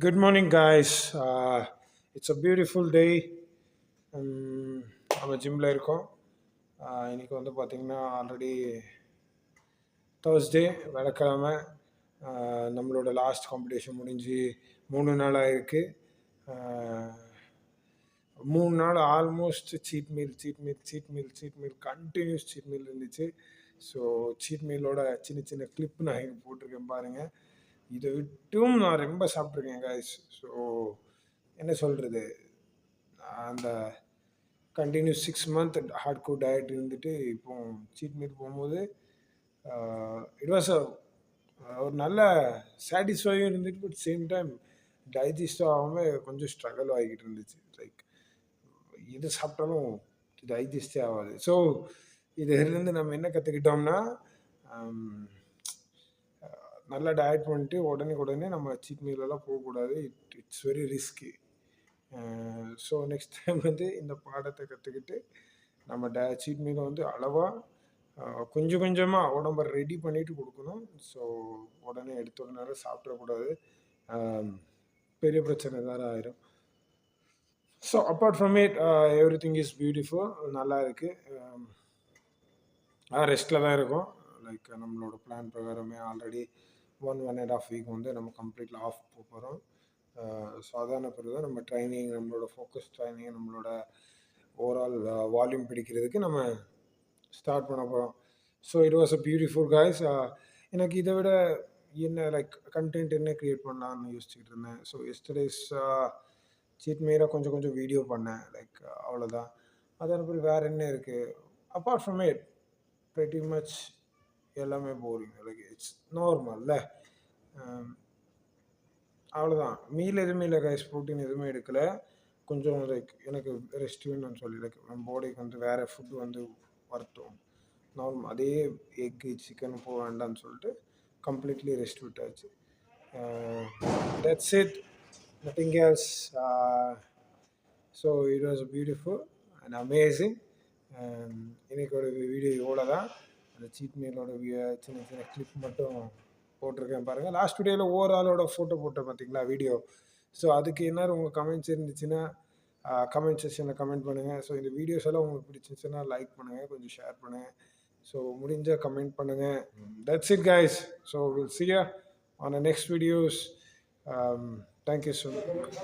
Good morning, guys. It's a beautiful day. நம்ம ஜிம்மில் இருக்கோம். இன்னைக்கு வந்து பார்த்திங்கன்னா ஆல்ரெடி தேர்ஸ்டே வெள்ளிக்கிழமை. நம்மளோட லாஸ்ட் காம்படிஷன் முடிஞ்சு 3 நாள் ஆயிருக்கு. 3 நாள் almost cheat meal continuous cheat meal இருந்துச்சு. ஸோ சீட் மீலோட சின்ன சின்ன கிளிப் நான் இங்கே போட்டிருக்கேன் பாருங்கள். இதை விட்டும் நான் ரொம்ப சாப்பிட்ருக்கேன் கைஸ். ஸோ என்ன சொல்கிறது, அந்த continuous 6 month hardcore diet இருந்துட்டு இப்போ சீட் மீல் போகும்போது இட் வாஸ் ஒரு நல்ல சாட்டிஸ்ஃபையும் இருந்துட்டு, பட் சேம் டைம் டைஜஸ்டும் ஆகாமல் கொஞ்சம் ஸ்ட்ரகிள் ஆகிக்கிட்டு இருந்துச்சு. லைக் எது சாப்பிட்டாலும் டைஜஸ்டே ஆகாது. ஸோ இதிலிருந்து நம்ம என்ன கற்றுக்கிட்டோம்னா, நல்லா டயட் பண்ணிட்டு உடனே நம்ம சீட் மீலெல்லாம் போகக்கூடாது. It's very risky. So next time வந்து இந்த பாடத்தை கற்றுக்கிட்டு நம்ம சீட் மீலை வந்து அளவாக கொஞ்சம் கொஞ்சமாக உடம்பை ரெடி பண்ணிட்டு கொடுக்கணும். ஸோ உடனே எடுத்த உடனே சாப்பிடக்கூடாது. பெரிய பிரச்சனை வேறு ஆயிரும். So apart from it every thing is beautiful. நல்லா இருக்குது. ரெஸ்ட்டில் தான் இருக்கும். லைக் நம்மளோட பிளான் பிரகாரமே ஆல்ரெடி 1.5 வீக் வந்து நம்ம கம்ப்ளீட்லி ஆஃப் போகிறோம். ஸோ அதான பிறகு நம்ம ட்ரைனிங், நம்மளோட ஃபோக்கஸ் ட்ரைனிங், நம்மளோட ஓவரால் வால்யூம் பிடிக்கிறதுக்கு நம்ம ஸ்டார்ட் பண்ண போகிறோம். So it was a beautiful guys. எனக்கு இதை விட என்ன லைக் கண்டென்ட் என்ன க்ரியேட் பண்ணலான்னு யோசிச்சுக்கிட்டு இருந்தேன். ஸோ எஸ்டர்டேஸ் சீட் மீராக கொஞ்சம் வீடியோ பண்ணேன். லைக் அவ்வளோதான். அதன் பிறகு வேறு என்ன இருக்குது apart from it, pretty much எல்லாமே போரிங். லைக் இட்ஸ் நார்மல்ல. அவ்வளோதான். மீல் எதுவுமே இல்லை கைஸ். ப்ரோட்டீன் எதுவுமே எடுக்கலை. கொஞ்சம் லைக் எனக்கு ரெஸ்ட் வேணும்னு சொல்லி லைக் நம்ம பாடிக்கு வந்து வேறு ஃபுட்டு வந்து வரட்டும், நார்மல் அதே எக்கு சிக்கன் போக வேண்டாம்னு சொல்லிட்டு கம்ப்ளீட்லி ரெஸ்ட் விட்டாச்சு. That's it, nothing else. So it was beautiful and amazing. இன்னைக்கோட வீடியோ இவ்வளோ தான். அந்த சீட் மீலோட சின்ன சின்ன கிளிப் மட்டும் போட்டிருக்கேன் பாருங்கள். லாஸ்ட் வீடியோவில் ஓவராலோட ஃபோட்டோ போட்டேன் பார்த்தீங்களா வீடியோ. ஸோ அதுக்கு என்ன உங்கள் கமெண்ட்ஸ் இருந்துச்சுன்னா கமெண்ட் செக்ஷனில் கமெண்ட் பண்ணுங்கள். ஸோ இந்த வீடியோஸ் எல்லாம் உங்களுக்கு பிடிச்சிருந்துச்சுன்னா லைக் பண்ணுங்கள், கொஞ்சம் ஷேர் பண்ணுங்கள். ஸோ முடிஞ்சால் கமெண்ட் பண்ணுங்கள். That's it guys. So will see you on the next videos. Thank you so much.